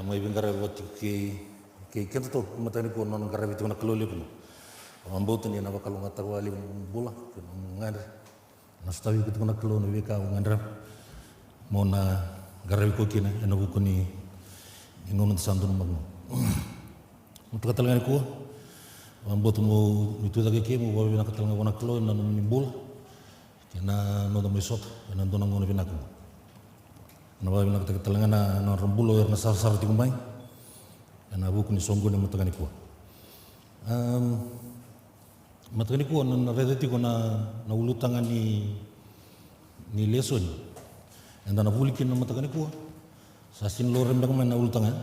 Mai vingara wat ki kento to matani ko non karabi to na kloli ko. Amboto ni na bakalunga tawali bula ngandra. Nastawi ko na klono vika ngandra. Mona garabi ko kina ena ko ni ingon sandun mag. Mutu katalanga ko. Amboto mo mitu dage ke mo wabi na katalanga wana klo na ni bula. Kina no da mesot na dona ngono vinako. Na wabi na katalanga na rambulo na sar ti kumai. Na buku ni songgo ni matagani ko. Matagani ko na redeti ko na ulutangan ni leso ni. Enda na bulikin na matagani ko. Sa sinlorem da kumai na ulutangan.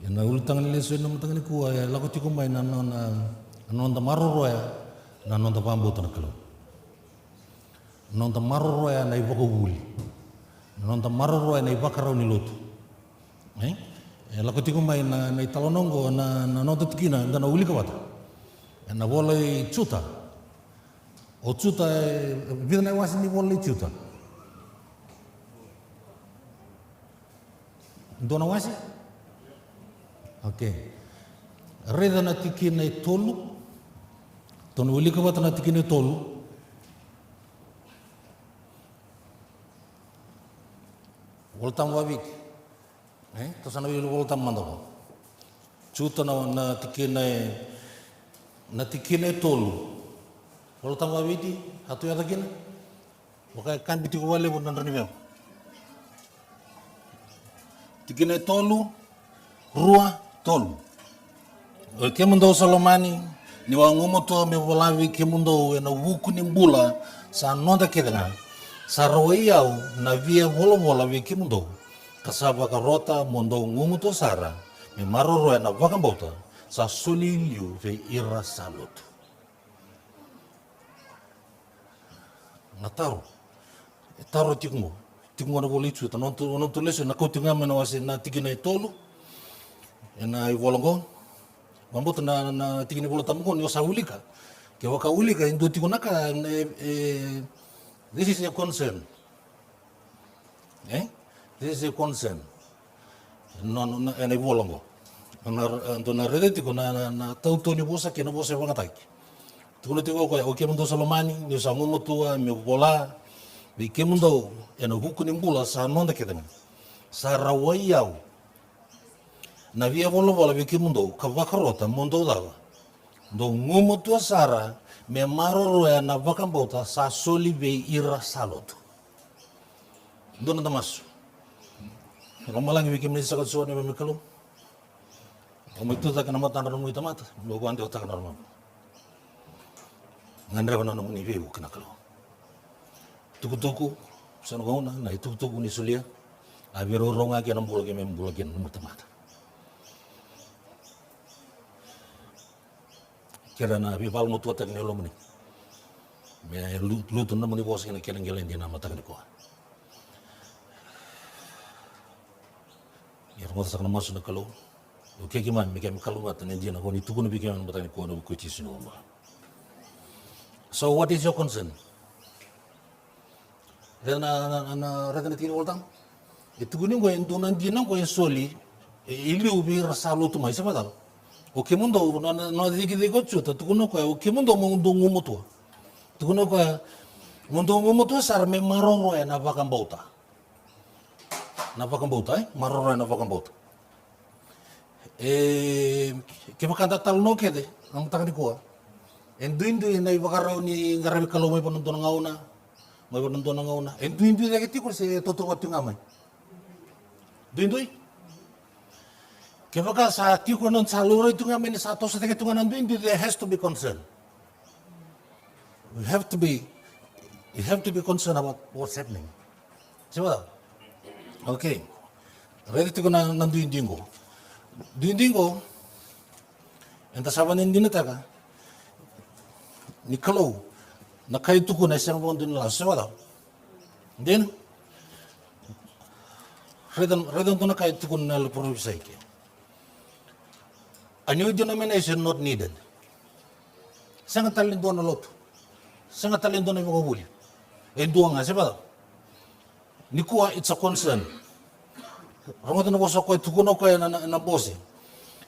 Na ulutangan ni leso na matagani ko ay lako ti kumai na da maroro ya na da pambo na kalo. Da maroro ya na ibako buli. Da maroro ya na ibakaraw ni lotu. Lako tiko mai na italonongo na nota tikina na uli kawata. Na bola chuta. O chuta vida na wasi ni bola chuta. Dona wasi? Okay. Reda na tikina tolu. Tono uli kawata na tikina tolu. Voltam wabik. To sana wilu voltam mandako. Chuta na tikina tolu. Voltam wabiti hatu ya takina. Wakai kan biti ko wale bon nandani veo. Tikina tolu rua tolu. Ke mundo Solomani ni wangumo to me volavi ke mundo na wuku ni mbula sa nonda kedana. Sa roiau na via vola vi ke mundo. Kasaba ka rota mondo ngumuto sara me maroro na vakambota sa solilio ve ira salot nataro taro tikmo na bolichu ta non to leso na kotinga mena wase na tikina tolu na ivolongo mamboto na tikini bola tamko ni osaulika ke waka ulika ndo tikunaka this is a concern This is a concern. Non ena volongo. Na redeti ko na tauto ni bosa ke na bosa wangataki. Tuno tiko ko o ke mundo Solomani ni sa ngumo tua me bola vi ke mundo ena huku ni mbula sa nonda ke tani. Sa rawaiau. Na via bola vi ke mundo ka vakarota mundo dawa. Do ngumo tua sara me maroro ena vakambota sa soli ve ira saloto. Dona damas. Romalangi bikin mesa kat suara ni kalau, itu tak kena mata orang itu mata, bawa ante otak normal. Ngandra kono namun ini kena kalau. Tuku sana kau na itu tuku ni sulia, abiro ronga kian membulakin mata. Kira na bipal mutu otak ni lomuni. Me lu tu namun bos kena kian dia nama tak kau. Rumah tak nama sudah kalau, oke gimana? Mikir kalau mata nenji nak kau itu pun bikin orang bertanya kau nak kuci sini rumah. So what is your concern? Rena tiri voltam. Itu gini kau itu nanti nak kau soli, ili ubi rasa lu tu macam apa tahu? Oke mundo, na dikit cuta. Tu kau oke mundo ngumu tu. Tu kau mundo ngumu tu sar me maroro ya nafakan bauta. Nafakan bauta, maroro nafakan bauta. Kaya kanta talno kede, ang takani ko. Endu na ibakaraw ni ngarabi kalau may panunto ng ngauna. May panunto ng ngauna. Endu na kiti ko si totoo yung amay. Endu. Kaya baka sa tiyo ko nun sa luro ito nga may sa ato sa tiyo nga nandu, there has to be concern. You have to be concerned about what's happening. Siapa? Okay. Ready to go na dingo. Dingo. Enta saban din nataka. Ni kalau nakaitu ko na siyang bondo nila. Siapa? Then redan to nakaitu ko na lupuro sa iki. A new denomination not needed. Sangat talento na lot. Sangat talento na mga huli. Dua nga siapa? Ni kuha, it's a concern. Rongoto na boso ko tukuno ko na bosi.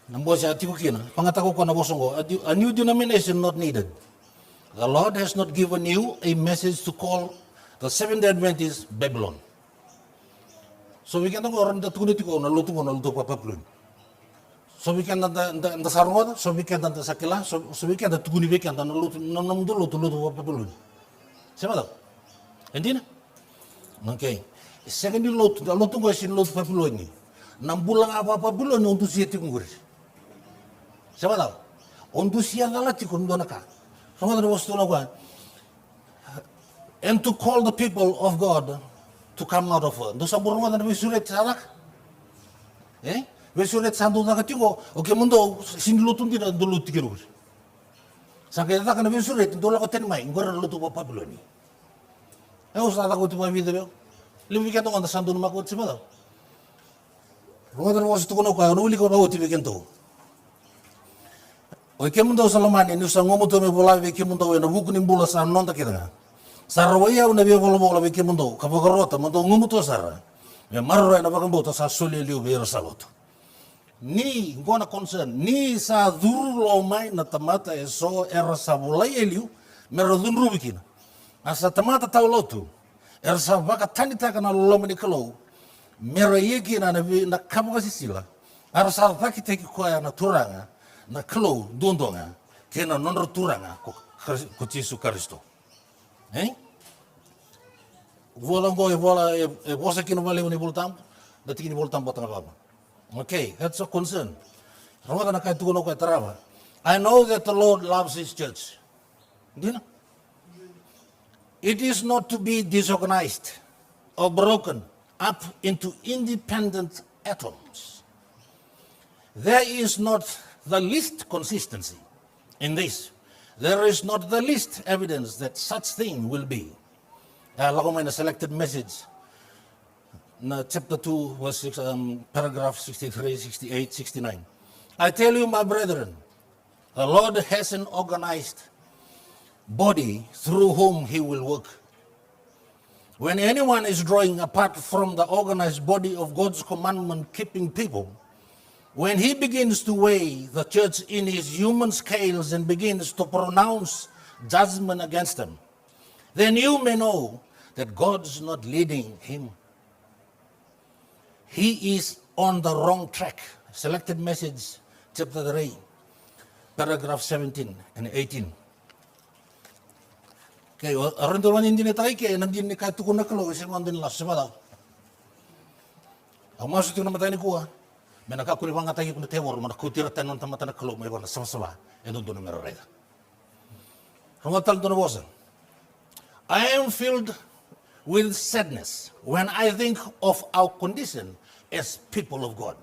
Na bosi atiku kina. Pangatako ko na boso ko. A new denomination not needed. The Lord has not given you a message to call the Seventh-day Adventists Babylon. So we can go around the tunitiko na lutu papapulun. So we can the sarungoda, so we can the sakila, so we can the tuguni and the lutu papapulun. Semado. Endina? Okay. Second lutu, the lutu was in lutu papuloni. Nambulang apa papulon untuk siya tingur. Semado. Untuk siya galati kundonaka. And to call the people of God to come out of her. Dosa burung ada besuret sarak. Besuret sandu nak tigo. Oke mundo sindulutun tidak dulu tigiru. Sakit tak kena besuret dulu aku tenmai. Ngor lutu apa beloni. Usah tak aku tiba video. Lebih kita orang sandu nama aku siapa tahu. Rumah terus tu kono kau nuli kau bawa tiba kento. Oke mundo Salomani ni usah ngomong tu me bola ke mundo we na buku ni bola sa non ta kita. Sarwaya una be bola ke mundo ka bogarota mundo ngomong tu sara. Me marro na bakan bota sa soli liu be salot. Ni ngona concern ni sa durlo mai na tamata e so era sa bola liu me rodun rubikina. Asa tamata taulotu. Era sa baka tanita kana lomani kalo. Me royeki na kamu kasi sila. Ara sa takite ki koya na turanga. Na klo dondonga kena nonro turanga ko Yesu Kristo. Vola go vola vosa kino vale uni voltam, da tiki voltam botanga baba. Okay, that's a concern. Ramada na kai tukono ko tarava. I know that the Lord loves his church. You know? It is not to be disorganized or broken up into independent atoms. There is not the least consistency in this. There is not the least evidence that such thing will be. Lako may na selected message na chapter 2 verse 6, paragraph 63, 68, 69. I tell you, my brethren, the Lord has an organized body through whom he will work. When anyone is drawing apart from the organized body of God's commandment-keeping people, when he begins to weigh the church in his human scales and begins to pronounce judgment against them, then you may know that God's not leading him. He is on the wrong track. Selected message, chapter 3, paragraph 17 and 18. Okay, arandawan hindi na tayo kaya nandun ni kahit tukun na kalo, kasi mga din las, sabada. Ang masuk ito na matay ni kuha, may nakakuli pang atay kung natewar, manakutira tayo ng tamata na kalo, may wala sama-sama, yan doon na meron reda. Rumatal doon na bosa. I am filled with sadness when I think of our condition as people of God.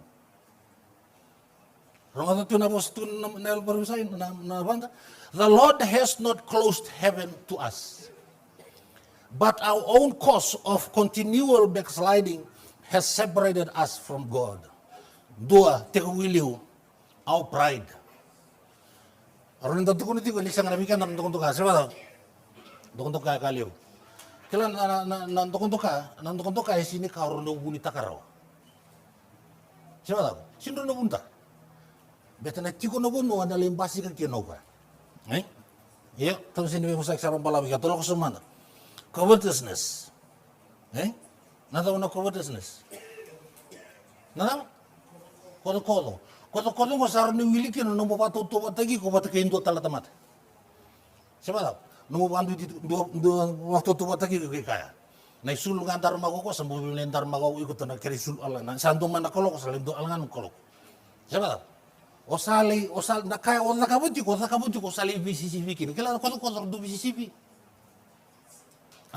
Rumatal na bosa ito na elparusayin, na banda. The Lord has not closed heaven to us, but our own course of continual backsliding has separated us from God. Dua, tekuwiliw, our pride. Aron nito ko nito, lisang nabikan ng tukong tuka. Siapa tahu? Tukong tuka kaliw. Kailan ng tukong tuka, sini ka aron nubunita ka raw. Siapa tahu? Sino nubunta? Beta na tiko nubuno, ang nalimbasi ka kinaw ka. Iya, terus ini mo sa eksarong palawi ka. Tulong ko sumana. Covetousness. Nataw na covetousness. Nataw? Kodo-kodo ko sa ni wiliki no mo patutuwa tagi ko pata kaindo talatamat. Siapa tahu? No mo bandu do waktu tuwa tagi ko kaya. Na isul ngantar magoko sa mo bilentar magaw ikot na kerisul ala na sando man nakolok sa lindo alangan kolok. Siapa tahu? Osal nakaya o nakabuti ko sali BCCP kini. Kailan kodo do BCCP.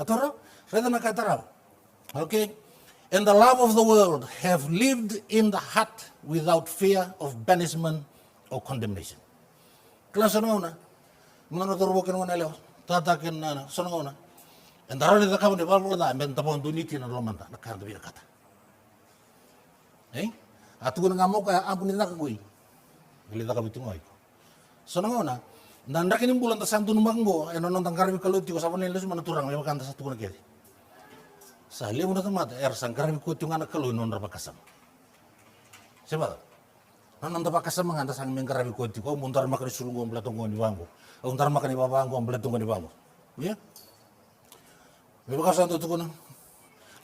Atoro? Reda nakataraw. Okay? And the love of the world have lived in the heart without fear of banishment or condemnation. Kailan sanong na? Mga naturubukin mo na ilaw. Tatakin na sanong na. And the rest of the company, wala na. Tapos duniti na lomanda. Nakahanda kata. At kung nga mo kaya, ampun nila kagoy. Galita kami tungoy. Sanong na. Nandakin yung bulan ta santo numanggo. Ano nang tangkarami kaluti ko sa panila sa manaturang. May makanta sa tukong na kiri. Sa hali mo na tamata, sang karami ko yung anak kaluin noon rapakasam. Siapa? Nonton pakasa menganta sang mengkarabi koti ko muntar makan sulungo belatung ko di bangko. Untar makan di babangko belatung ko di bangko. Ya. Bebas santo tuh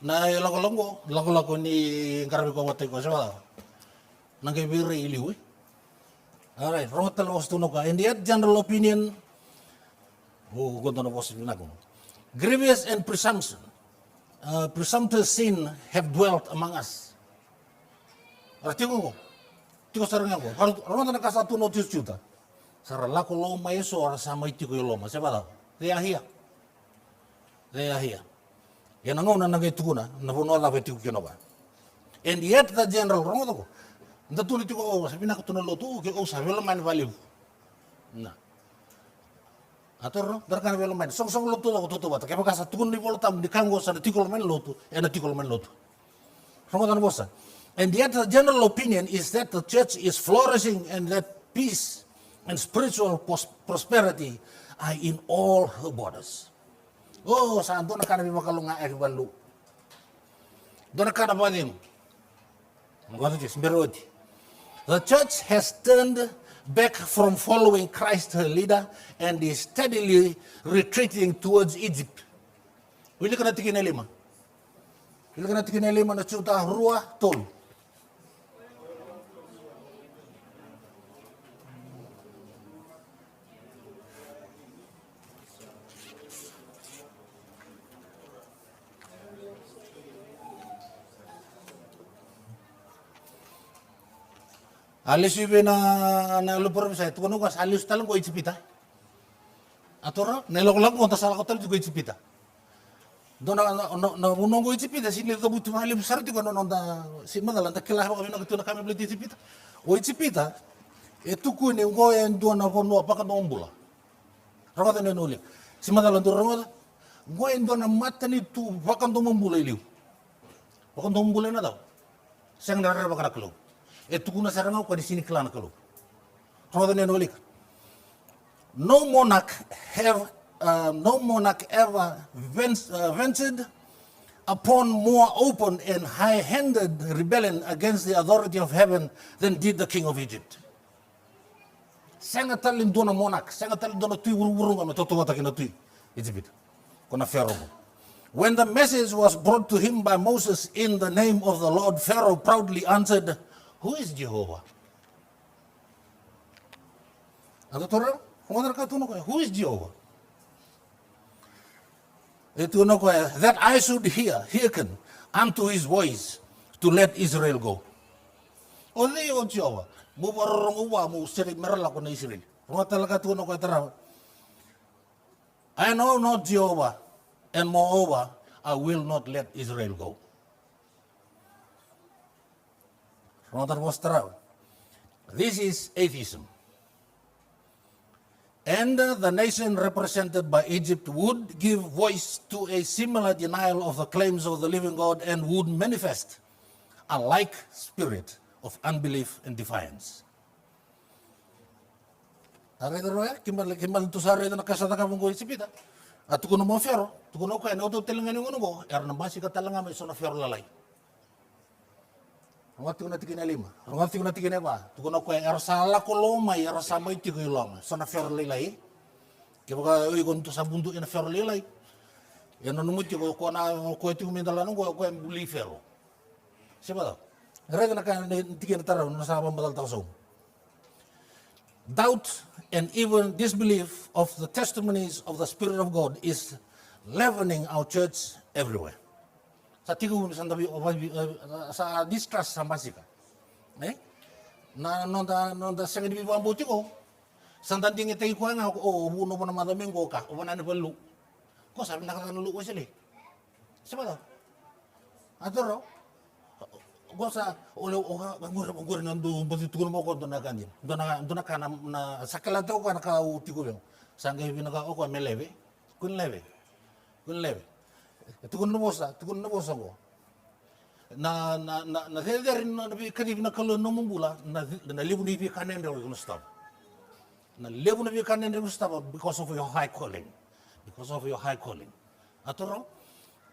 na lago ni karabi ko wate ko siapa? Nang kebiri iliu. Alright, rotal was tuno ka. And yet general opinion was grievous and presumptuous sin have dwelt among us. Artigo ko. Tiko sarang ako. Roman na kasa tuno tis juta. Sarala ko loma yeso ora sama itiko yo loma. Siapa tahu? They are here. Yan ang una nagay tukuna. Napuno ala pa itiko kinoba. And yet the general roman ko. Ndatuli tiko sabi na ko tuno loto. Sabi lang man value. Na. Ator darkan velo man song lotu ko toto bata kaya kasa tukun ni voltam di kango sa tikol man lotu tikol man lotu Ramadan bosa. And yet the general opinion is that the church is flourishing and that peace and spiritual prosperity are in all her borders. Oh, saan doon nakana bi makalunga ay balu. Doon nakana ba din? The church has turned back from following Christ her leader and is steadily retreating towards Egypt. Wili ka natikin na lima na chuta rua tol. Alis ibe na lupur saya tu kono kas alis talang ko itsipita. Atora nelok ko ta sala ko tal ko itsipita. Dona na uno ko itsipita sini to butu mali besar ti kono nonda si madala ta kila ko na ko kami beli itsipita. O itsipita etu ku ne ngo en dona kono apa ka nombula. Rawata ne noli. Si madala to rawata ngo en dona matani tu bakan to mombula iliu. Bakan to mombula na daw. Sang dara bakana kelo. Etu kuna sarang ko di sini kelana kalau. Rawat ne nolik. No monarch ever ventured upon more open and high-handed rebellion against the authority of heaven than did the king of Egypt. Sangat talin dona monarch, sangat talin dona tui wuru ngam toto wata kina tui Egypt. Kona Pharaoh. When the message was brought to him by Moses in the name of the Lord, Pharaoh proudly answered, "Who is Jehovah?" Ada orang, orang kata who is Jehovah? Itu no kaya that I should hearken unto his voice to let Israel go. Only o Jehovah. Mo parang uwa mo siri meral ako na Israel. Mga talaga tu no kaya tara. I know not Jehovah, and moreover I will not let Israel go. This is atheism. And the nation represented by Egypt would give voice to a similar denial of the claims of the living God and would manifest a like spirit of unbelief and defiance. Kimbal tu sare na kasata ka mong isipita. At kuno mo fero, kuno ka na to telangan ng uno na basi ka talanga may sona fero lalay. Ngati ko na tikin lima. Ngati ko na tikin ba? Tukuno ko era sala ko loma, era sa may tiko loma. Sona fero lalay. Kaya ka uy kon to sa bundu ina fero lalay. Yan no muti ko na ko ti kumindala no ko buli fero. Siapa daw? Rega na ka tikin taraw na sa pambatal taso. Doubt and even disbelief of the testimonies of the Spirit of God is leavening our church everywhere. Sa tigo sa distrust sa masika. Na nonda sa ngidi biwa buti ko. Santan tingi tayo ko nga o buno mo na madaming ko ka. O na palu. Ko sabi nakakanulo ko sila. Siapa to? Atoro. Ko sa ulo ngor nandu buti tugon mo ko do na kandim. Do na kana na sakala to ko na ka uti ko yo. Sangga binaka o ko meleve. Kun leve. Tukun na bosa ko. Na therein na kanib na kalon no mumbula na libu ni bi kanen de ko stop. Na libu na bi kanen de ko stop because of your high calling. Atoro.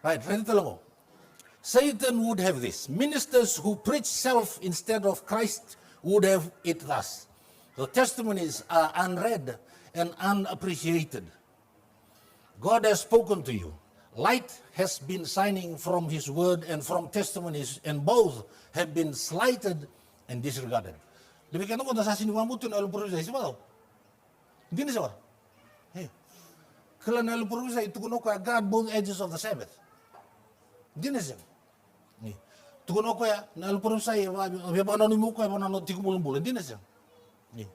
Right, ready to go. Satan would have this. Ministers who preach self instead of Christ would have it thus. The testimonies are unread and unappreciated. God has spoken to you. Light has been shining from his word and from testimonies, and both have been slighted and disregarded. Demikian itu sa sini mamutin alu perusai siapa tahu? Hindi siapa? Hey, kalau alu perusai itu kuno kaya God both edges of the Sabbath. Hindi siapa? Nih, itu kuno kaya alu perusai ya baka nanu muka ya baka nanu tiku bulan. Hindi siapa? Nih,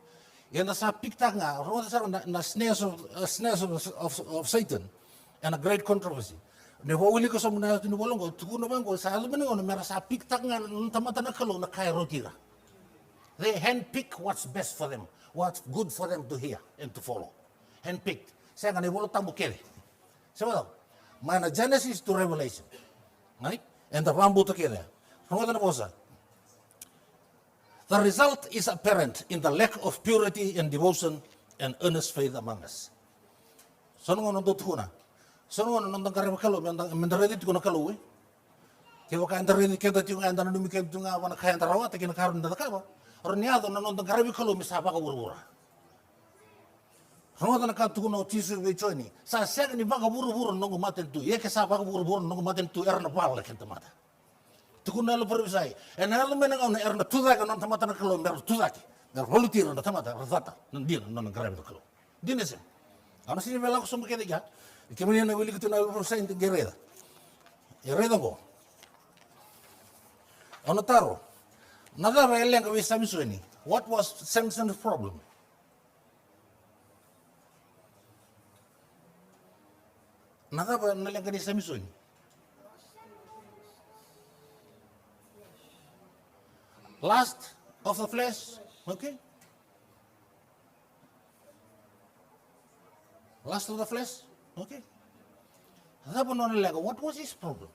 yang nasa piktak nga, orang nasa na snares of Satan. And a great controversy. Ne wawili ko sa muna tinubolong ko, tukuno bang ko, sa alam mo mera sa piktak nga tamata na kalo na kaya rotira. They handpick what's best for them, what's good for them to hear and to follow. Handpicked. Saya nga ne wolo tambo kere. Siapa tahu? Mana Genesis to Revelation. Right? And the rambu to kere. Rumah bosa. The result is apparent in the lack of purity and devotion and earnest faith among us. Sono ngono tutuna. Sono nonton karya kalau mendaredi tu kono kalau kaya kaya mendaredi kaya tu nga andana dumi kaya tu nga wana kaya tarawat kaya nakaroon na takaba or niado nonton karya kalau misapa ka buru-bura Roma na ka tu kono tisu bechoni sa sega ni baka buru-buru nongo maten tu ye ke sa baka buru-buru nongo maten tu erna pala kaya tamata tu kono lo pervisai en alo menang on erna tu ka non tamata na kalau mer tu ki mer holutir na tamata razata nandir non karya kalau dinese ano sini bela ko sumbe kaya Kemudian na wili ko na perusai into gereda. Gereda ko. Ano taro? Nada ba eleng kami Samson ni? What was Samson's problem? Nada ba naleng kani Samson? Lust of the flesh, okay? Lust of the flesh. Okay. What was his problem?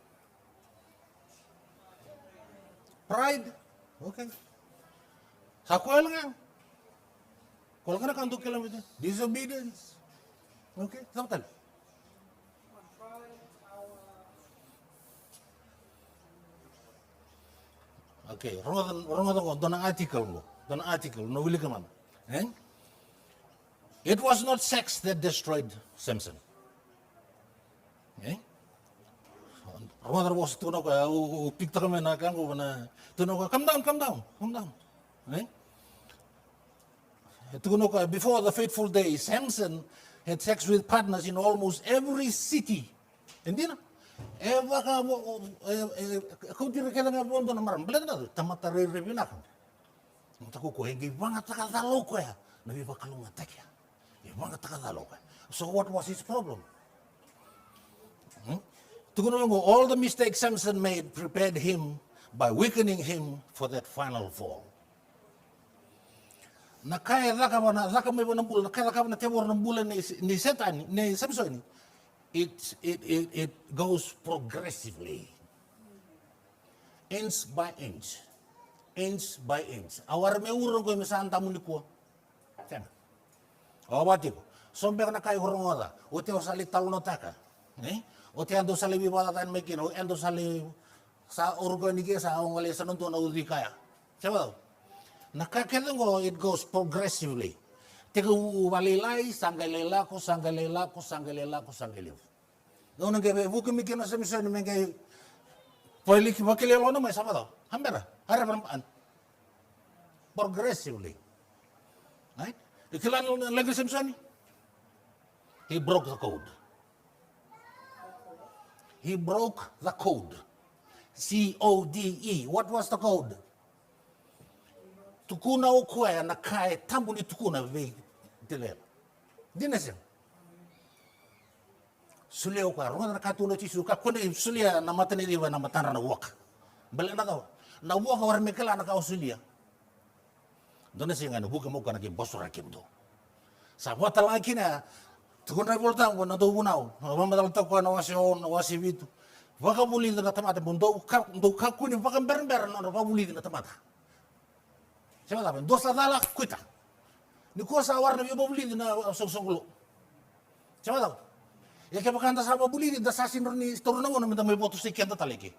Pride. Okay. Sakuel nga. Kalau kena kantuk kelam itu. Disobedience. Okay. Betul. Okay. Orang tengok donang artikel no wili keman. It was not sex that destroyed Samson. Okay. Rumah was tuno ka pikta kami na kango na tuno ka come down. Okay. Tuno ka before the fateful day Samson had sex with partners in almost every city. Hindi na. Baka kung tira ka nga bondo na maram bala na tamata review na kan. Tako ko hindi banga takadalo ko ya. Nabi ba kalunga takya. Banga takadalo ko. So what was his problem? All the mistakes Samson made prepared him by weakening him for that final fall. Nakaya zaka may ng bulan, nakaya zaka na tewar ng bulan ni Satan, ni Samson. It goes progressively, inch by inch. Awar may urong ko yung saan tamu ni ko. Tiyan. Bati ko. Sombe ka na kayo hurong oda. Uti o salit talo no taka. O te ando sa libi bala tayo may kino. Ando sa libi sa organike sa awang wali sa nunto na udi kaya. Siya nakakita ko, it goes progressively. Teka walilay, sanggalila ko. Noong nagkabe, buka mi kino sa misa ni mga palik makilalo na may sama daw. Hambera, harapan. Progressively. Right? Ikilan lagi sa misa ni? He broke the code. C-O-D-E. What was the code? Tukuna o kuya na kaya tambo ni tukuna ve dilema. Dinasem. Sulia o kuya. Runga na katulo chisu ka kone sulia na mata ni diwa na matana na waka. Bala na kawa. Na waka war mekala na kawa sulia. Donasem nga buka mo ka na kimbosora kimdo. Sa wata lagi na tukuna volta ko na do bunao. Mamadal ta ko na wasi vitu. Waka buli na tamata mundo ka kuni waka berber na buli na tamata. Siapa tahu? Dosa dalah kuita. Ni kuasa warna biar buli na song-songlo. Siapa tahu? Ya kaya bakanta sa buli da sasin ni turun na minta may boto si kenta taliki.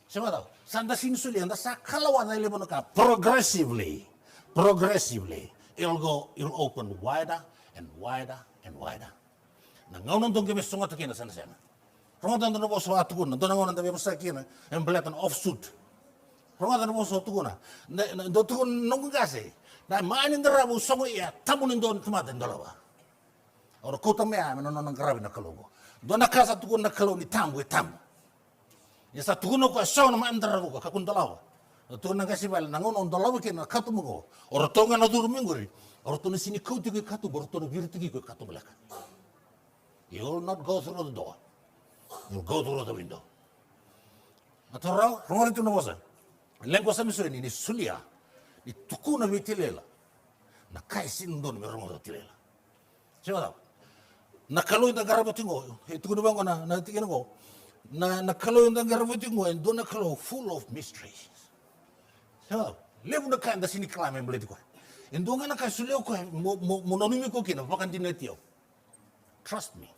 Siapa tahu? Sanda sinsulia, anda sakala wada ile bonoka progressively, it'll open wider and wider and wider. Na ngau nang tong kebe songa takina sana sana. Ronga tang no boso atukuna, dona ngau nang tabe bosa kina, en belatan offsuit. Ronga tang boso atukuna. Na do tukun nong gase. Na manin darabu songo ya, tamunin don tumata ndalawa. Ora kota mea no nang grabe na kalogo. Dona kasa tukun na kalo ni tamu e tamu. Ya sa tukuno ko sa na mandara ko ka kundalawa. To na kasi bal nangon on dalawa ke na katu mo. Or to nga na duru minguri. Or to na sini kauti ke katu bor to na virti ke katu belaka. You will not go through the door. You'll go through the window. Atara rongo tu na wasa. Lengko sa miso ni sulia. Ni tukuna bitilela. Na kai sin don me rongo tilela. Siapa? Na kalau ita garabo tingo. Itu kuno bango na tikino ko. Na kalau yung garabutin mo, and doon na kalau full of mysteries. So, levo na kanda siniklama yung baliti ko. And doon nga nakasuleo ko, mononimi ko kina, pakan din netiyo. Trust me.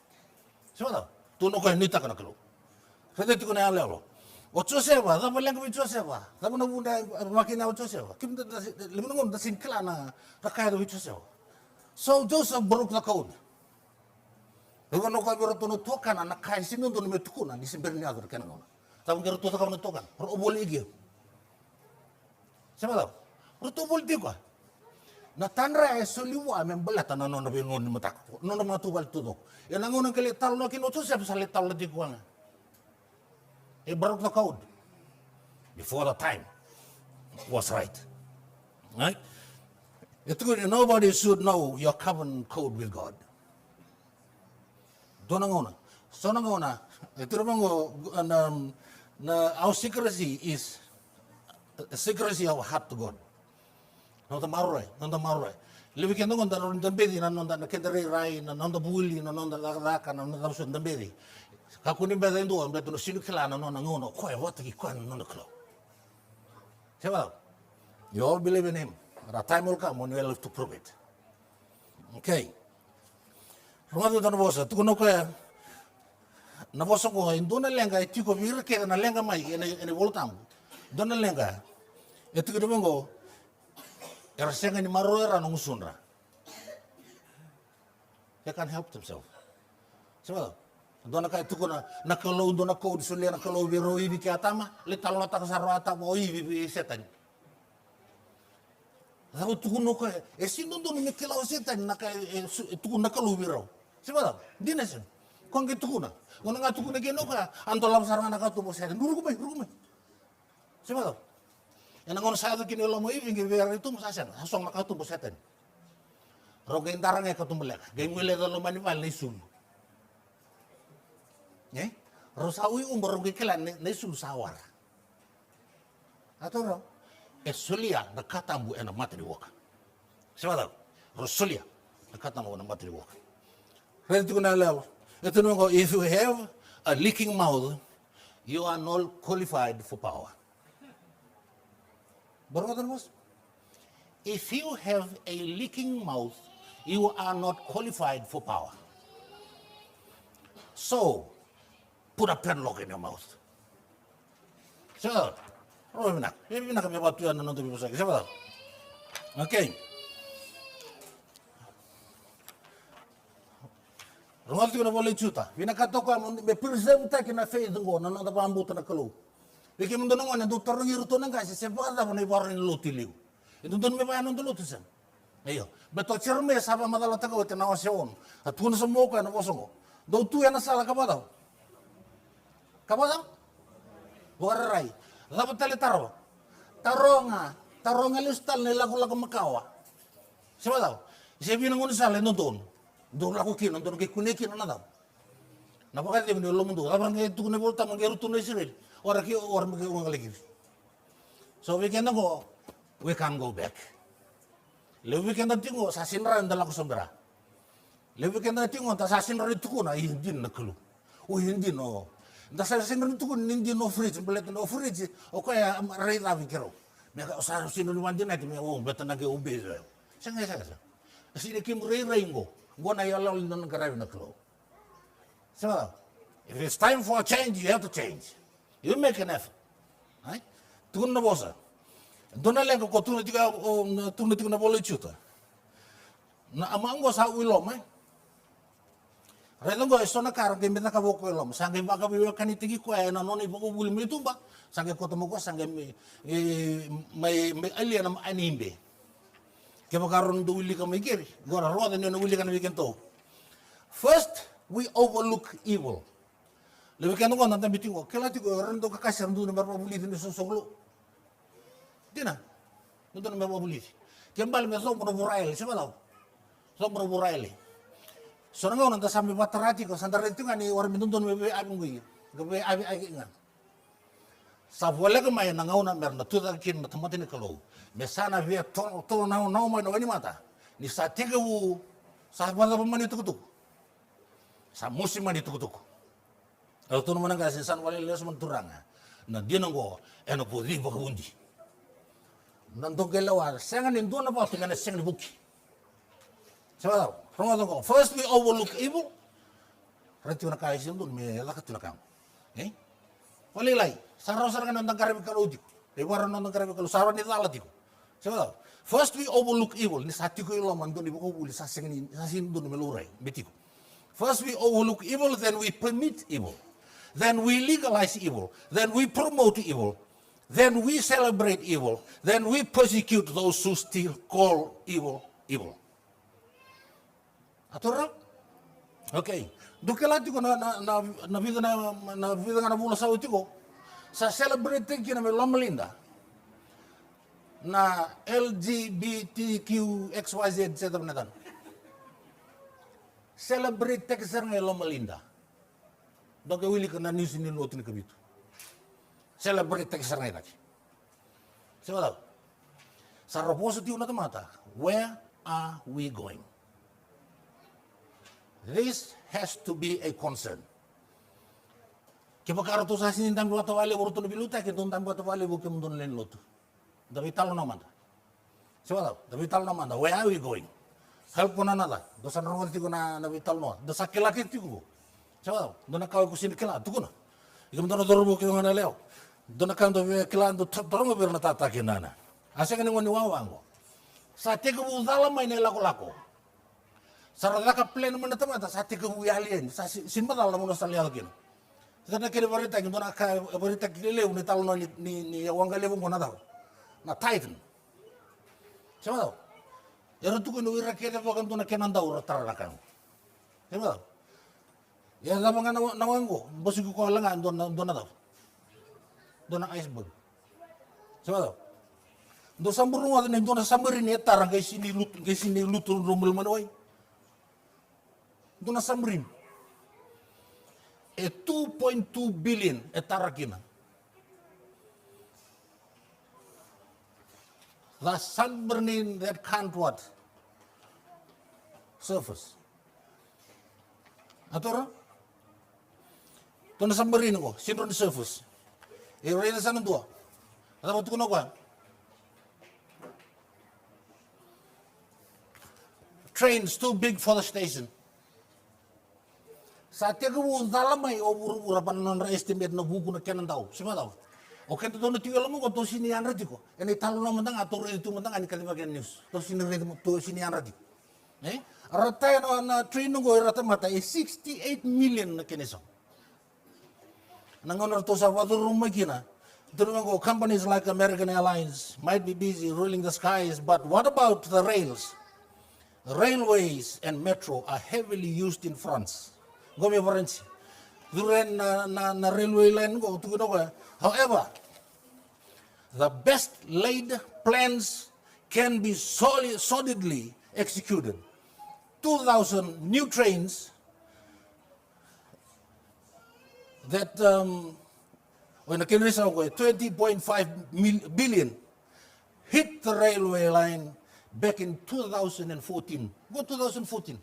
So, tuno ko nita ka na kalau. Kaya tiko na yung lalo. Ocho seba, dapat lang kami ocho seba. Dapat na muna makina ocho seba. Kim levo na ngon da sinikla na kakaya do ocho seba. So, Joseph baruk na kaun. Ewa no ka bero tono tokan na kai sino tono me tukuna ni simberni ador kana ngona. Tabu gero tota ka no tokan. Ro oboli igi. Sama tau. Ro to bol digo. Na tanra e soliwa me belata na no be ngon matak. No no matu bal tudo. E na ngona kele tal no kino to sep sale tal di kuanga. E barok na code. Before the time was right. Right? Nobody should know your covenant code with God. Donangona. Sonangona. Iturumango na our secrecy is the secrecy of heart to God. Not the marurai. Lewi kendo ngon daron dambedi na nonda na kendere rai na nonda buli na nonda daka na nonda so dambedi. Kakuni beda ndo ambeto no sinu kila na nonda ngono koe wata ki koe nonda klo. Seba. You all believe in him. But a time will come when you will have to prove it. Okay. Rumado na bosa, tu no kaya na bosa ko indona lenga etiko vir ke na lenga mai ene voltam. Dona lenga. Etiko domingo era senga ni maroera no musunra. He can't help himself. Seba. Dona kaya tu na kalau dona ko disulia na kalau viro ibi ke atama, le talo ta sarata mo ibi setan. Lalu tu no kaya esin dono me kelao setan na kaya tu na kalau viro. Siapa tahu? Dina sen. Kau gitu kuna. Kau nggak tuh kuna geno ka. Antolam sarang anak tu bos saya. Nuru kumai. Siapa tahu? Yang ngon saya tu kini lama ini biar itu musasen. Hasong nak tu bos saya. Rogain tarangnya kau tu melek. Gay mulai kalau mani bal nisul. Nih? Rosawi rogain kelan nisul sawar. Atau ro? Esulia nak katambu enak mati diwak. Siapa tahu? Rosulia nak katambu enak mati diwak. If you have a leaking mouth, you are not qualified for power. If you have a leaking mouth, you are not qualified for power. So, put a padlock in your mouth. So, okay. Rumah tu kena boleh cuta. Bina kata kau me preserve tak kena faith ngo na nanda pambu tu nak kalau. Bagi mundur ngo na doktor ngiru tu nang kasi sebab ada pun ibarat ni luti liu. Itu tu me bayar nanda luti sen. Ayo, betul cerme sama madala tak kau tenawa seon. Atun semua kau na bosongo. Do tu yang salah kau tahu. Kau tahu? Warai. Lalu tali taro. Taronga listal ni lagu makawa. Siapa tahu? Saya bilang ngo salah nonton. Do la ko kino do ke kune kino na daw na baka de lo mundo abang ke tu ne volta mangeru tu ne sirel ora ki or me ko ngalegi so we can go we can go back le we can tingo sa sinra ndala ko sombra le we can tingo ta sa sinra tu ko na hindi na kulu o hindi no da sa sinra tu ko hindi no fridge belet no fridge o ko ya rai la vikero me ka sa sinu ni wandi na me o betana ke ube sanga sini kim rai ngo Gona yalla non garavi na klo. So, if it's time for a change, you have to change. You make an effort. Ai? Tukun na bosa. Dona lengo ko tuna tiga na bolo chuta. Na amango sa uilom ai. Relang go sona kar ke meta ka boko ilom. Sange baka biwa kanitigi ko ay na noni boko buli mi tumba. Sange ko tomo ko sange may alien am animbe. Ke bakaron do wili ka may kiri. Gora roda no wili ka na weekend to. First, we overlook evil. Lewi kan ko nanta bitingo. Kela tigo rendo ka kasar ndu na marpa buli din sosoglo. Dina. Ndu na marpa buli. Kembal me so mo burail, siapa tahu? So mo burail. Soalnya orang tak sampai baterati kok santar itu kan ni orang minum me abi ngui. Gabe abi ngan. Sa boleh ke mai nangau na merna tu tak kin tempat ini kalau. Mesana via to nau mai no ni mata. Ni sa tiga u sa bala pemani tu. Sa musim mani tu. Kalau tu mana kasi san wale les menturanga. Na dia nanggo eno pudi bakundi. Nantong kelawar sengan ni dona pa tingana sengan buki. Sabaw, first we overlook evil. Rati na kaya siya doon, may lakat na kang. Eh? Wali lai, saraw-saraw ka nandang karami kalodi ko. Iwaran nandang karami kalodi, saraw ni talati ko. Sabaw, first we overlook evil. Ni sati ko yung laman doon, iba ko buli, sasin doon meluray, biti ko. First we overlook evil, then we permit evil. Then we legalize evil. Then we promote evil. Then we celebrate evil. Then we persecute those who still call evil, evil. Aturang? Okay. Dukelati ko na vida na mula sa uti ko. Sa celebrate kina may Loma na LGBTQXYZ set up na tan. Celebrate tekser ng Loma Linda. Doke wili ka na news ni lotin ni kabito. Celebrate tekser ng itaki. Siya sa reposo tiyo na tamata, where are we going? This has to be a concern. Kipakaro to sa sinin tambi wata wale uruto biluta ke don tambi wata wale bukem don len lotu. Dabi talo na manda. Siya dabi talo na manda. Where are we going? Help ko na nada. Dosa na ronti ko na nabital no. Dosa kilaki tigo. Siya do na kaw ko sin kila tuko na. Igam do na dorbo ko ngana leo. Do na kan do kila do torongo bir na tata kinana. Asa kan ngoni wawango. Sa tega bu dala mai ne lako. Sarada ka plan mana tamata sa tika wi alien sa simba dala mo sa alien. Sa na kire barita ki dona ka barita ki le ni talo ni wanga le mo na daw. Na titan. Sama daw. Yaro tu ko no ira kire ba kan dona kenan daw ratara na kan. Sama daw. Ya da mga nawango, bosi ko lang dona daw. Dona iceberg. Sama daw. Do sambur mo na dona samberin ni tarang kay sini lutur rumul manoy. Dona samrin. 2.2 billion tarakina. The sun burning that can't what? Surface. Atora? Dona samrin ko, sino ni surface. Rena sana dua. Ada waktu kuno kwa? Trains too big for the station. Sa tiga bu dalam mai obur pan non estimate na buku na kenan tau. Siapa tahu? Oke tu dono tiga lamu ko to sini an rati ko. Ini talo na mandang atur itu mandang ani kali bagian news. To sini an rati. Rata na train ko rata mata 68 million na keneso. Nangonor to sa wadu rumah kina. Go companies like American Airlines might be busy ruling the skies, but what about the rails? Railways and metro are heavily used in France. Go me France. Duren na railway line go to go. However, the best laid plans can be solidly executed. 2,000 new trains that when I can reason 20.5 billion hit the railway line back in 2014. Go 2014.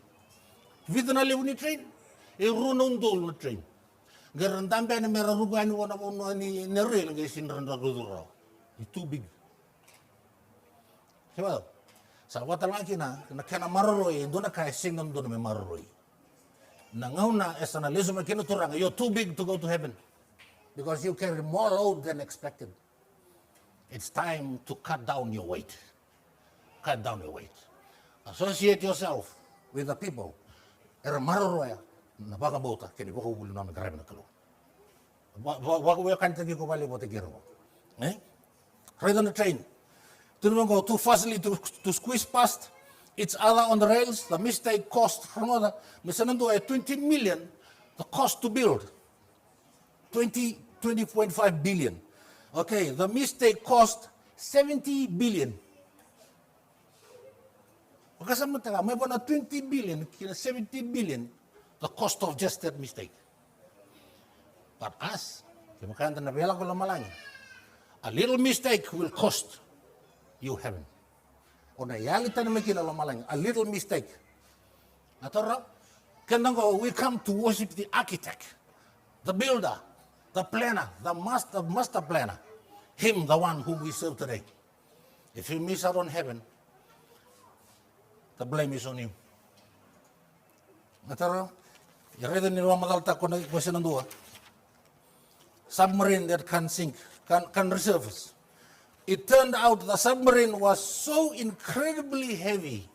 Vidana lewni train, runon dol train. Garan tambe na mera rugani wana ni rail ngay sinranda ruduro. It's too big. Siapa? Sa watalaki na kena maroroy, doon na kaya singam doon may maroroy. Nangaw na esana leso makino turang, you're too big to go to heaven. Because you carry more load than expected. it's time to cut down your weight. Cut down your weight. Associate yourself with the people. Era maroroya na baka bota kini baka ubuli na grabe na kalo. Wako we kan tagi ko bali bote gero. Right on the train. To not go too fastly to squeeze past each other on the rails. The mistake cost from other misanando a 20 million the cost to build. 20.5 billion. Okay, the mistake cost 70 billion. Makasama taga, may na 20 billion, kina 70 billion, the cost of just that mistake. But us, kimakanta na bela ko lamalang, a little mistake will cost you heaven. O na yalita na may kinalamalang, a little mistake. Atara, kanang we come to worship the architect, the builder, the planner, the master planner, him, the one whom we serve today. If you miss out on heaven, the blame is on him. Nataro, yare ni ruang madalta ko na question ng dua. Submarine that can sink, can resurface. It turned out the submarine was so incredibly heavy.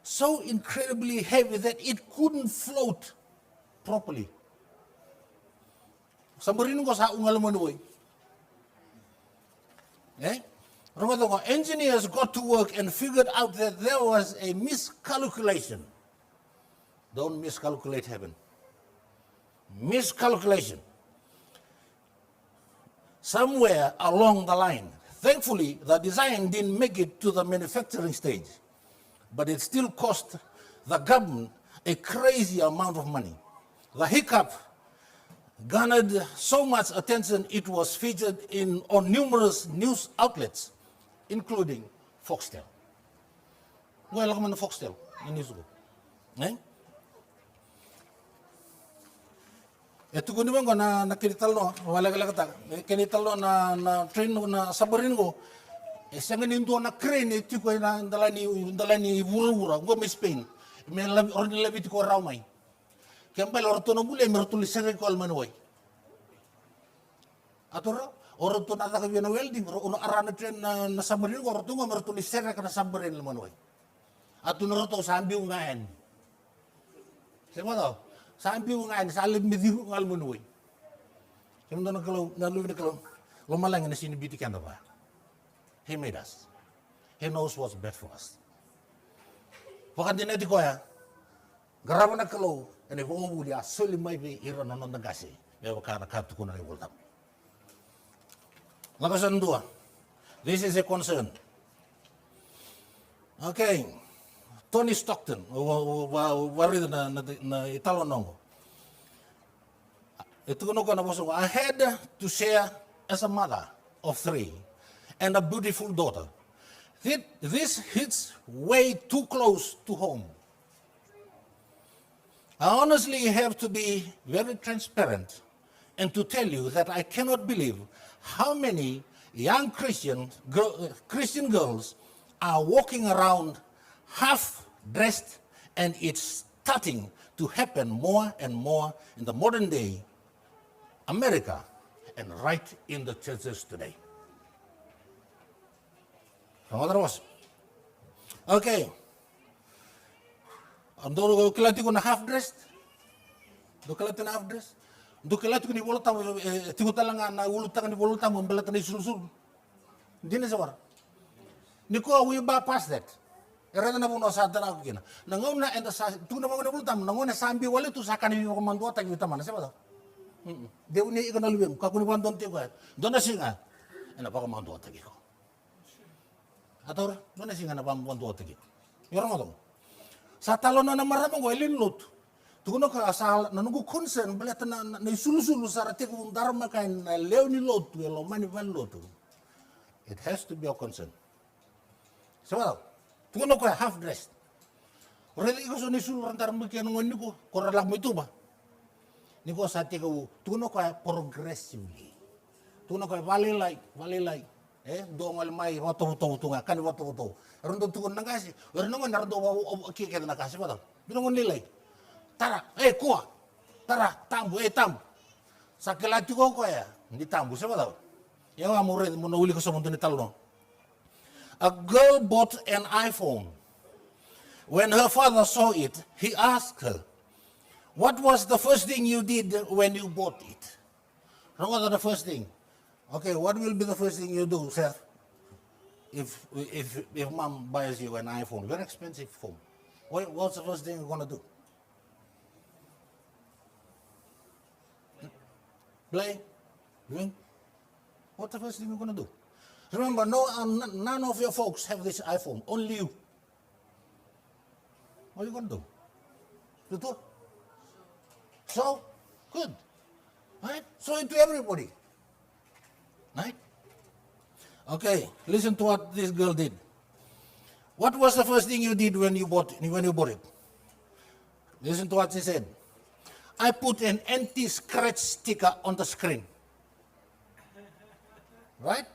So incredibly heavy that it couldn't float properly. Submarine ko sa ungal mo nuoy. Engineers got to work and figured out that there was a miscalculation. Don't miscalculate heaven. Miscalculation. Somewhere along the line. Thankfully, the design didn't make it to the manufacturing stage, but it still cost the government a crazy amount of money. The hiccup garnered so much attention it was featured on numerous news outlets, including Foxtel. Wala ka man na Foxtel, news ko. Ito ko naman ko na nakinital no, wala ka kata, kinital no na train no na sabarin ko, siya nga ninto na crane, ito ko na dala ni wura-wura, ko may Spain, may labit ko raumay. Kaya pala, orto na muli, may tulis sa ko almanoy. Ato orto na taka na welding, ono arana train na sabarin ko, orto nga may tulis sa ka na sabarin almanoy. Ato na roto, sambi ko ngayon. Siya mo daw? Sampai ngayon, sa alam medyo ng almunoy. Kaya mo naluwi na kalaw, lumalang na sinibitikan na ba? He made us. He knows what's best for us. Pakat din natin ko ya, garaman na kalaw, and if all would ya, soli may be iran na nagasi. Kaya waka nakatu ko na rin wala. Lakasan dua. This is a concern. Okay. Tony Stockton, wari na Italo nongo. Ito ko na boso. I had to share as a mother of 3 and a beautiful daughter. This hits way too close to home. I honestly have to be very transparent and to tell you that I cannot believe how many young Christian girls are walking around half-dressed, and it's starting to happen more and more in the modern day America and right in the churches today. Okay. Ando kilati ko na half-dressed. Do kilati na half-dressed. Do kilati ko ni bolota mo tigutalanga na ulutan ni bolota mo balatan ni sulsul. Hindi na sawar. Niko we bypass that. Era na puno sa dana ko kina. Nangona and sa tu na mga bultam nangona sambi wala tu sa kanini ko mando ta kita mana seba. De uni ikon alwem ka kun bandon te ko. Dona singa. Ana pa ko mando ta ko. Ator dona singa na mando ta ko. Yoro mo. Sa talon na marama ko elin lot. Tu kuno ka asal nanugo concern balata na isulu-sulu sa rate ko dharma kain leoni lot lo mani van lot. It has to be a concern. Seba. Tukono ko half-dressed. Orel iko so ni sul rantar mo kaya ngon niko, koralak mo ito ba? Niko sa tiko, tukono ko progressively. Tukono ko valilay. Dongal may wato nga, kan wato. Rondo tukon nang kasi, oro ngon nardo kikita na kasi ba daw? Binongon nilay. Tara, kuha. Tara, tambo. Sa kilati ko ya, hindi tambo sa ba daw? Yang amore mo nauli ko sa mundo ni talno. A girl bought an iPhone. When her father saw it, he asked her, "What was the first thing you did when you bought it?" What was the first thing? Okay, what will be the first thing you do, Seth? If mom buys you an iPhone, very expensive phone, what's the first thing you're gonna do? Play? Drink? What's the first thing you're gonna do? Remember, none of your folks have this iPhone, only you. What are you gonna do? Betul? So, good. Right? Show it to everybody. Right? Okay, listen to what this girl did. What was the first thing you did when you bought it? Listen to what she said. I put an anti-scratch sticker on the screen. Right?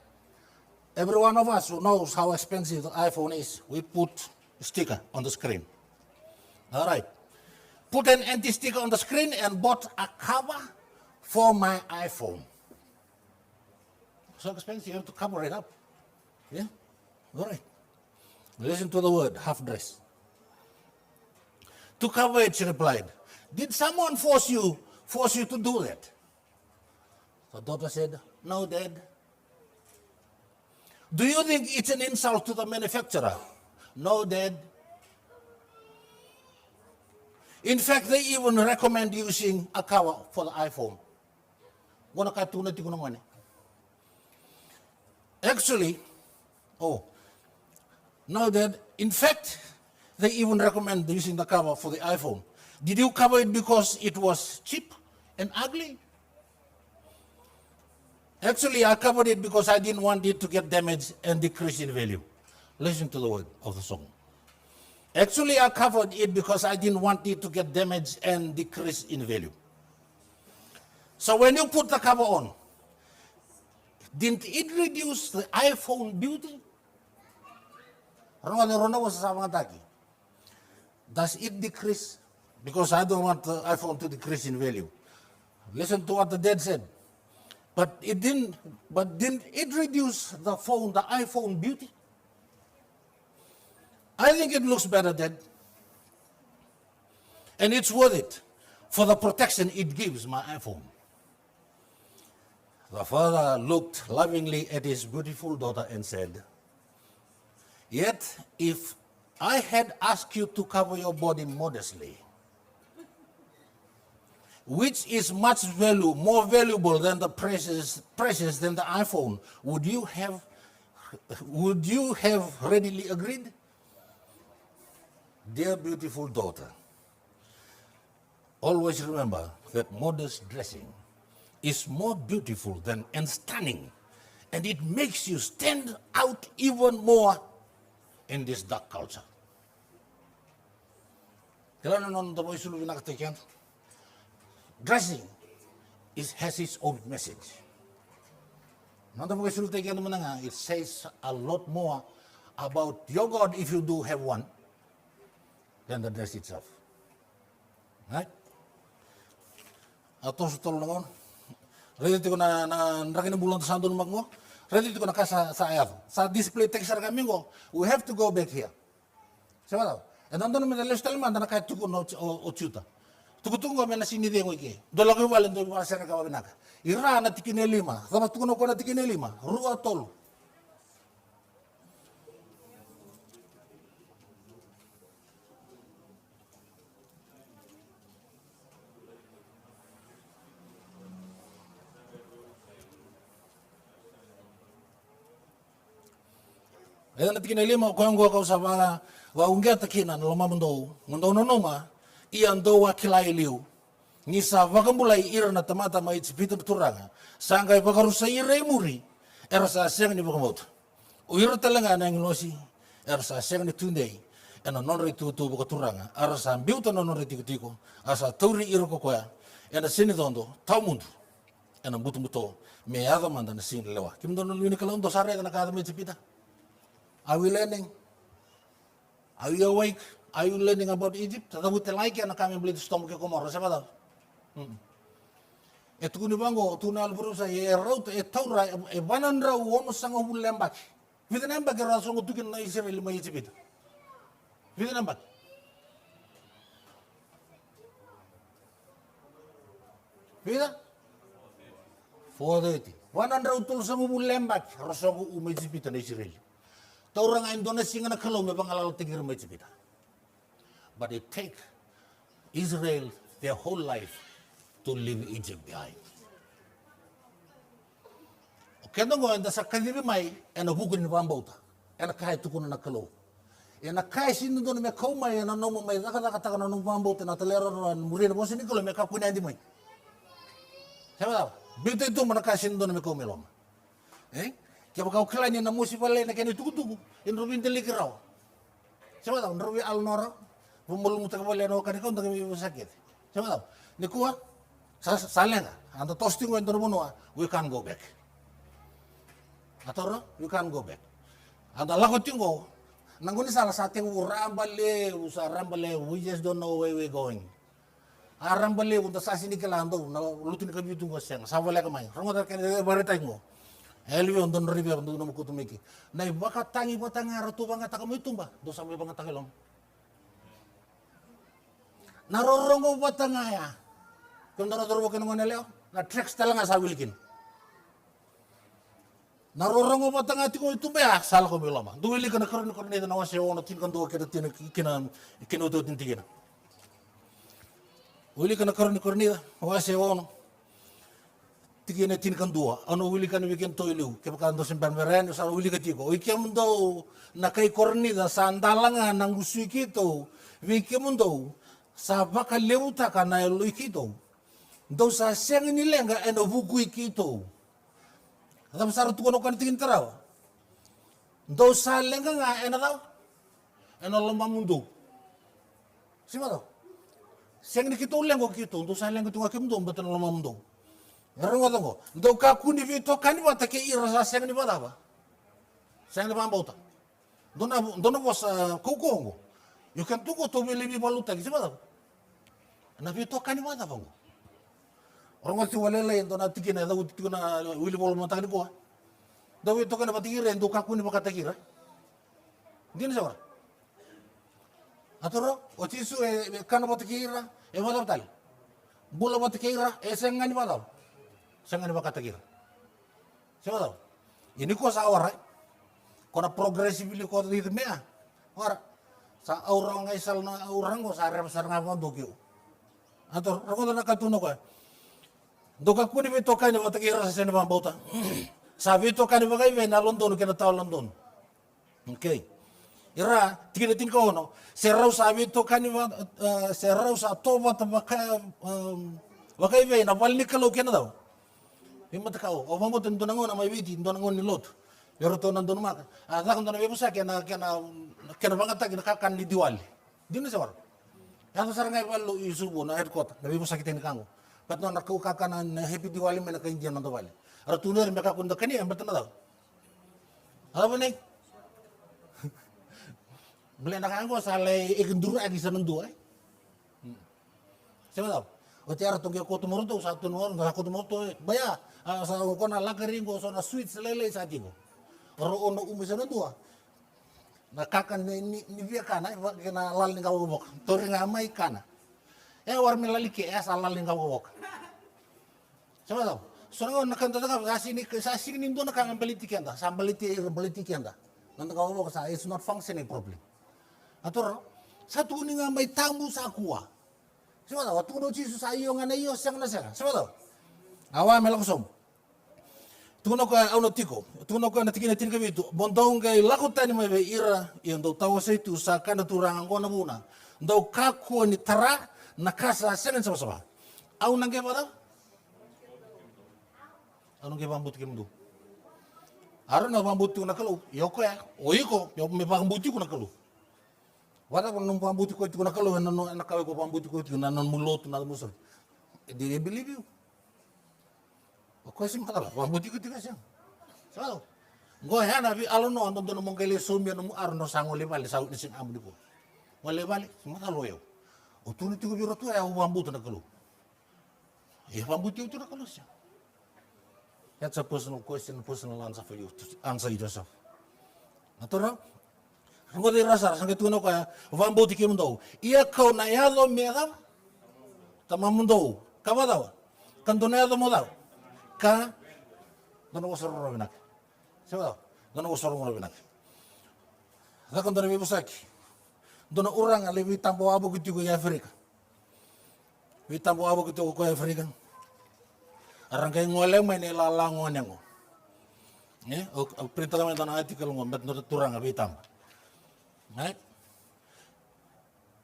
Every one of us who knows how expensive the iPhone is, we put a sticker on the screen. All right. Put an anti-sticker on the screen and bought a cover for my iPhone. So expensive, you have to cover it up. Yeah? All right. Listen to the word, half-dressed. To cover it, she replied, "Did someone force you to do that?" The daughter said, "No, Dad." Do you think it's an insult to the manufacturer? No, Dad. In fact, they even recommend using a cover for the iPhone. Actually, no, Dad. In fact, they even recommend using the cover for the iPhone. Did you cover it because it was cheap and ugly? Actually, I covered it because I didn't want it to get damaged and decrease in value. Listen to the word of the song. Actually, I covered it because I didn't want it to get damaged and decrease in value. So when you put the cover on, didn't it reduce the iPhone beauty? Does it decrease? Because I don't want the iPhone to decrease in value. Listen to what the dad said. But didn't it reduce the iPhone beauty? I think it looks better, Dad. And it's worth it for the protection it gives my iPhone. The father looked lovingly at his beautiful daughter and said, "Yet if I had asked you to cover your body modestly, which is more valuable than the precious than the iPhone, would you have readily agreed?" Dear beautiful daughter, always remember that modest dressing is more beautiful and stunning, and it makes you stand out even more in this dark culture. Dressing has its own message. It says a lot more about your God, if you do have one, than the dress itself. Right? Atau sutol naman. Ready ko na narakin bulan sa santo numag mo. Ready ko na ka sa ayat. Sa display text sa kami ko, we have to go back here. Siapa tahu? And nandun naman na lestal man na kahit tukun o chuta. Tukutong kami na sinide mo iki. Dalawa ko wala ndo mga sera ka binaka. Ira na tikinelima. Sama tukun ko na tikinelima. Rua tol. Eda na tikinelima ko ang gua sa mga waungga takinan loma mundo no noma iyan do wa kilai liu ni sa vakambulai ira na tamata mai tsipita turanga sangkai vakarusa ira muri era sa seng ni vakamot o ira talanga na nglosi era sa seng ni tundei ena non ritu tu vakaturanga ara sa biuta non ritu tiko asa tauri ira ko koya ena sini dondo taumundu ena mutu me ada manda na sini lewa kim dono luni kala ndo sare na kada mai tsipita. Are we learning? Are you awake? Are you learning about Egypt? Tatabuti like yan na kami beli stomach ko moro. Siapa tahu? tu ni bango tu na alburu sa e rau e taura e banan rau ono sanga hulembak vida namba ke raso ngo tukin na Israel mai Egypt vida namba vida 430 banan rau tul sanga hulembak raso ngo umai Egypt na Israel taura nga Indonesia nga nakalo me bangalal tigir mai Egypt but it take Israel their whole life to leave Egypt behind. Kendo ngo enda sa kadiri mai ena buku ni pambauta ena kai tukuna na kalo ena kai sinu don me kau mai ena no mai daka taka na no pambauta na telero na muri na bosi ni kalo me ka punya di mai sabe bito itu mana kai sinu don me kau meloma kaya kau kelanya na musi pale na kene tuku in rubin delikirao sabe tau rubi al nora pumulung mutak pale no kani kau ndaka mi sakit sabe tau ni kuwa salenga anda toasting ngo endo mono we can go back atoro you can go back anda lako tingo nanguni salah satu rambale we just don't know where we going rambale unta sasi ni kelando na lutin ka bitu ngo seng savale ka mai rongo ta kene bare tango elwi on don ribe on no kutu miki nai baka tangi batanga ratu banga takamu itumba do sampai banga takelom narorongo batanga ya kundara dorbo kene ngone leo na tracks talanga sa wilkin narorongo batanga tiko itu be asal ko beloma duwili kana korni na wase ono tin kan do keda tin kina do tin tigina wili kana korni wase ono tigina tin kan do ono wili kana weekend to ilu ke kan do semban meren sa wili ka tiko ikem do na kai korni da sandalanga nang usiki to wikem do sa baka leuta kana lu ikito do sa seng ni lenga eno buku ikito Adam saru tukono kan tingin taraw. Do sa lenga nga ena daw. Ena lomba mundo. Sima daw. Seng ni kito lengo kito. Do sa lenga tunga kim do batan lomba mundo. Ngaro nga daw. Do ka kuni vito kani wata ke ira sa seng ni bada ba. Seng ni bambauta. Do na bos kukongo. You can tuko to believe baluta sima daw. Na vito kani wata bango. Orang masih walele ento na tikina da uti na wili bol mata ni ko da wi to kana batikira ento ka kuni bakata kira din sa atoro oti su kana batikira e wala tal bula batikira e sengani wala sengani bakata kira sa ini ko sa ora kona progressively ko di mea ora sa orang ngai na orang ko sa rem sar ngapa dokyo atoro ko na katuno ko doka kuni vito kani watakira sa sene bambauta sa vito kani bagai ve na London kena tau London okay ira tigina tin ko no serau sa vito kani serau sa toba tabaka bagai ve na walni kalau kena daw himmat ka o mambo tin donangon na may viti donangon ni lot pero to nandun maka ada kan donan bebusa kena bangat tagi nakakan ni diwali dino sa war ya sarangay wallo isubo na headquarter na bebusa kita ni kango Pat no nakau kakanan happy Diwali mena kain dia nando Diwali. Ara tuner mereka kunda kani am betul tahu. Apa nih? Beli anak anggo sale ikenduru agi sanendu ay. Siapa tahu? Oti ara tunggu ko tumoro to satu nomor nggak ko tumoro to baya sa ko na lagering ko so na sweet lele sa tingo. Oro ono umisanendu ah. Nakakan ni via kana kena lal ni kau bok. Tori ngamai kana. War melaliki salal ning kawok. Sama tahu. Soalnya nak kanta tak sasini ning do nak ang baliti kanda, sambaliti kanda. Nanda kawok sa it's not functioning properly. Ator satu ning may tamu sa kuwa. Sama tahu. Tuno chisu sa iyo nga na iyo sang na siya. Sama tahu. Awa melakosom. Tuno ka auno tiko. Tuno ka natikina tin ka bitu. Bondong kay lakutan ni may ira yung daw tawa sa itu sa kana turangan ko na muna. Daw kako ni tara nakasa senen sama-sama. Au nangke pada? Au nangke bambut ke mundu. Aron na bambut ko nakalu. Yoko ya. Oiko, yo me bambut ko nakalu. Wala ko nung bambut ko nakalu nanu nakawe ko bambut ko nanon mulot na musol. They believe you. Ko sim kala bambut ko tiga siang. Sao? Go hana bi alono andon don mongkele sumya no aron no sangole bali sau ni sing amdi ko. Wale bali, semua lo yo. Utuni tigo biro tu ya bambu tu nak lu. If I'm with you to the Colosseum. That's a personal question, personal answer for you to answer it yourself. Natural? Ang di rasa, sang kituno kaya, vambo ti kimundo. Iya kau na yado mera, tamamundo. Kawa daw? Kanto na yado mo daw? Ka, doon ko sarong rabinak. Siya daw? Doon ko sarong rabinak. Sa kanto na bibusaki. Doon orang aliwi tampo abo kiti ko ya Afrika. Wi tampo abo kiti ko ya Afrika. Arang kay ngoleng may nilalangon yang ko. Perintah kami tanah artikel ngomet turang abitam. Right?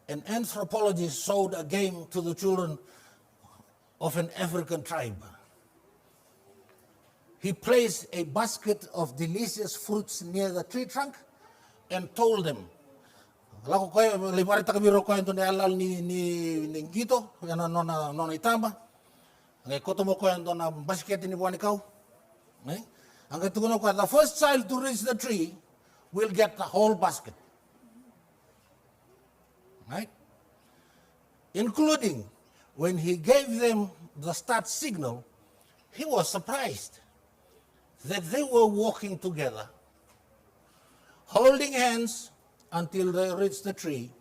An anthropologist showed a game to the children of an African tribe. He placed a basket of delicious fruits near the tree trunk and told them, "Lako kayo limari takabiro kayo to alal ni gito, yana nona itamba. Ang koto mo kayo to na basket ni buwan ikaw." Ang katugunan ko, the first child to reach the tree will get the whole basket. Right? Including when he gave them the start signal, he was surprised that they were walking together, holding hands until they reached the tree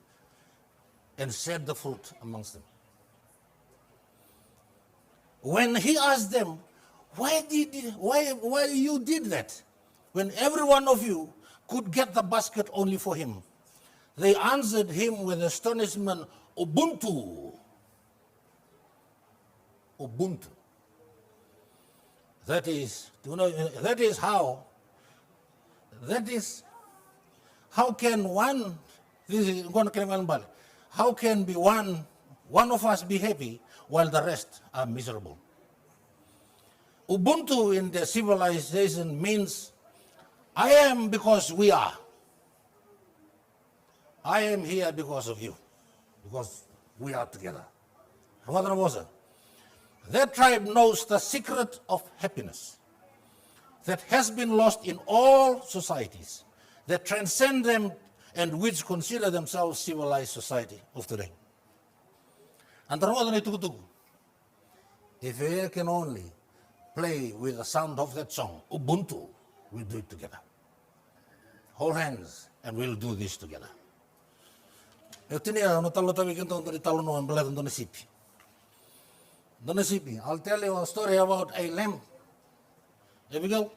and shared the fruit amongst them. When he asked them, why you did that when every one of you could get the basket only for him? They answered him with astonishment, Ubuntu. Ubuntu. That is how can one, how can be one of us be happy while the rest are miserable? Ubuntu in the civilization means I am because we are. I am here because of you, because we are together. That tribe knows the secret of happiness that has been lost in all societies that transcend them and which consider themselves civilized society of today. And if we can only play with the sound of that song, Ubuntu, we'll do it together. Hold hands and we'll do this together. I'll tell you a story about a lamb. Here we go.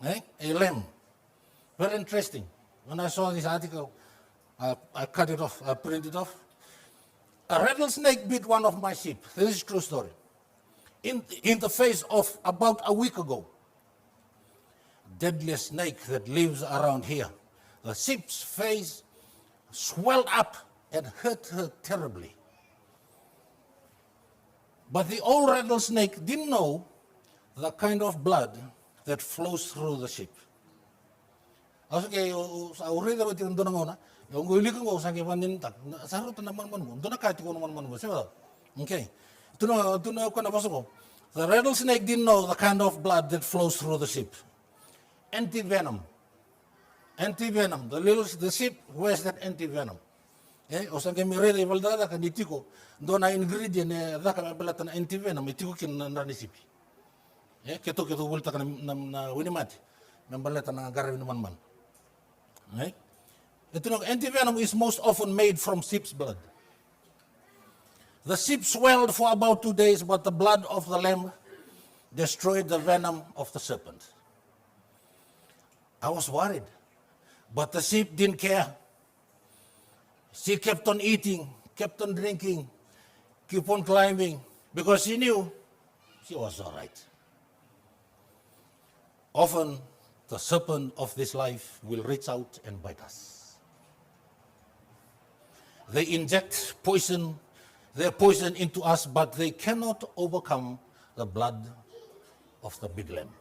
A lamb. Very interesting. When I saw this article, I cut it off, I printed it off. A rattlesnake bit one of my sheep. This is a true story. In the face of about a week ago. Deadliest snake that lives around here. The sheep's face swelled up and hurt her terribly. But the old rattlesnake didn't know the kind of blood that flows through the sheep. Okay, the rattlesnake didn't know the kind of blood that flows through the sheep. Anti-venom. Anti-venom. The sheep wears that anti-venom. O sang kami rede valdada kan itiko dona ingredient da kan belata na anti-venom itiko kin na recipe. Keto volta kan na winimati. Na balata na garawin man. Ito no anti-venom is most often made from sheep's blood. The sheep swelled for about 2 days, but the blood of the lamb destroyed the venom of the serpent. I was worried, but the sheep didn't care. She kept on eating, kept on drinking, kept on climbing, because she knew she was all right. Often, the serpent of this life will reach out and bite us. They inject their poison into us, but they cannot overcome the blood of the big lamb.